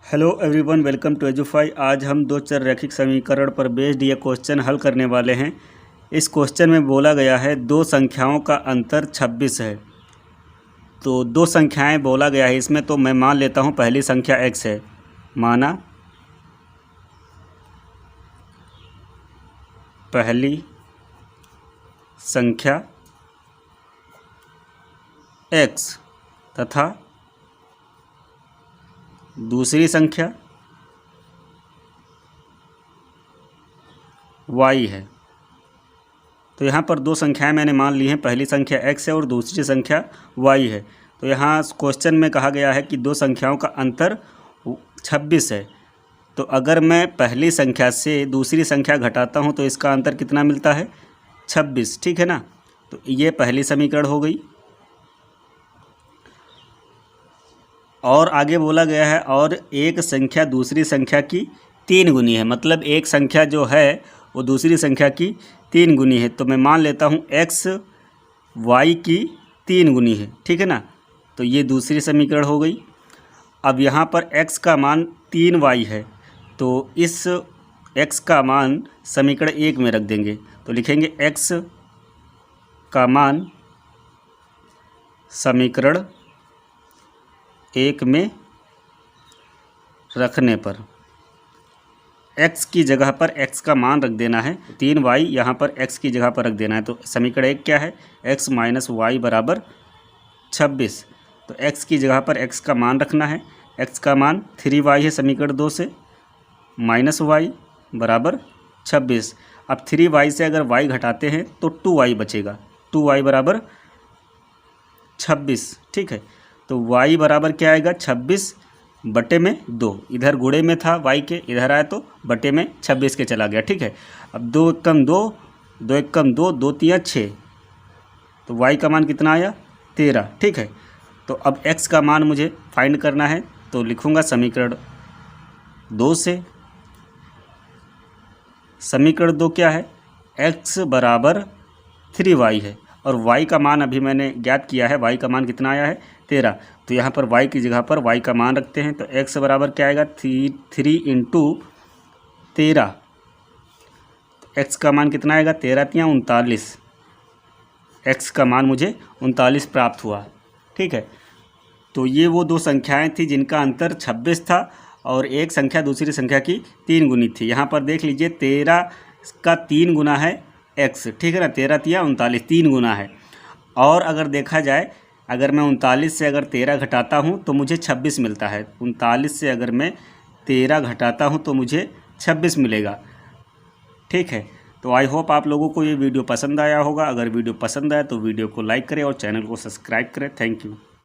Hello everyone, welcome to Edufy. आज हम दो चर रैखिक समीकरण पर बेस्ड ये क्वेश्चन हल करने वाले हैं। इस क्वेश्चन में बोला गया है दो संख्याओं का अंतर 26 है। तो दो संख्याएं बोला गया है इसमें, तो मैं मान लेता हूं पहली संख्या x है। माना पहली संख्या x तथा दूसरी संख्या y है। तो यहाँ पर दो संख्याएं मैंने मान ली हैं, पहली संख्या x है और दूसरी संख्या y है। तो यहाँ क्वेश्चन में कहा गया है कि दो संख्याओं का अंतर 26 है। तो अगर मैं पहली संख्या से दूसरी संख्या घटाता हूँ तो इसका अंतर कितना मिलता है? 26, ठीक है ना। तो ये पहली समीकरण हो गई। और आगे बोला गया है और एक संख्या दूसरी संख्या की 3 गुनी है, मतलब एक संख्या जो है वो दूसरी संख्या की 3 गुनी है। तो मैं मान लेता हूँ x y की 3 गुनी है, ठीक है ना। तो ये दूसरी समीकरण हो गई। अब यहाँ पर x का मान 3y है, तो इस x का मान समीकरण 1 में रख देंगे। तो लिखेंगे x का मान समीकरण 1 में रखने पर x की जगह पर x का मान रख देना है। 3y यहाँ पर x की जगह पर रख देना है। तो समीकरण 1 क्या है? x माइनस वाई बराबर 26। तो x की जगह पर x का मान रखना है। x का मान 3y है समीकरण 2 से, माइनस वाई बराबर 26। अब 3y से अगर y घटाते हैं तो 2y बचेगा। 2y बराबर 26, ठीक है। तो y बराबर क्या आएगा? 26 बटे में 2। इधर गुणे में था y के, इधर आया तो बटे में 26 के चला गया, ठीक है। अब 2 एकम 2, 2 एकम 2, 2 तिया 6। तो y का मान कितना आया? 13, ठीक है। तो अब x का मान मुझे फाइंड करना है। तो लिखूँगा समीकरण 2 से। समीकरण 2 क्या है? x बराबर 3y है और y का मान अभी मैंने ज्ञात किया है। y का मान कितना आया है? 13। तो यहाँ पर y की जगह पर y का मान रखते हैं। तो x बराबर क्या आएगा? 3 इंटू 13। तो x का मान कितना आएगा? 13 तिया 39। x का मान मुझे 39 प्राप्त हुआ, ठीक है। तो ये वो दो संख्याएं थी जिनका अंतर 26 था और एक संख्या दूसरी संख्या की 3 गुनी थी। यहाँ पर देख लीजिए 13 का 3 गुना है x, ठीक है ना। 13 तिया 39, 3 गुना है। और अगर देखा जाए, अगर मैं 39 से अगर 13 घटाता हूँ तो मुझे 26 मिलता है। 39 से अगर मैं 13 घटाता हूँ तो मुझे 26 मिलेगा, ठीक है। तो आई होप आप लोगों को ये वीडियो पसंद आया होगा। अगर वीडियो पसंद आया तो वीडियो को लाइक करें और चैनल को सब्सक्राइब करें। Thank you.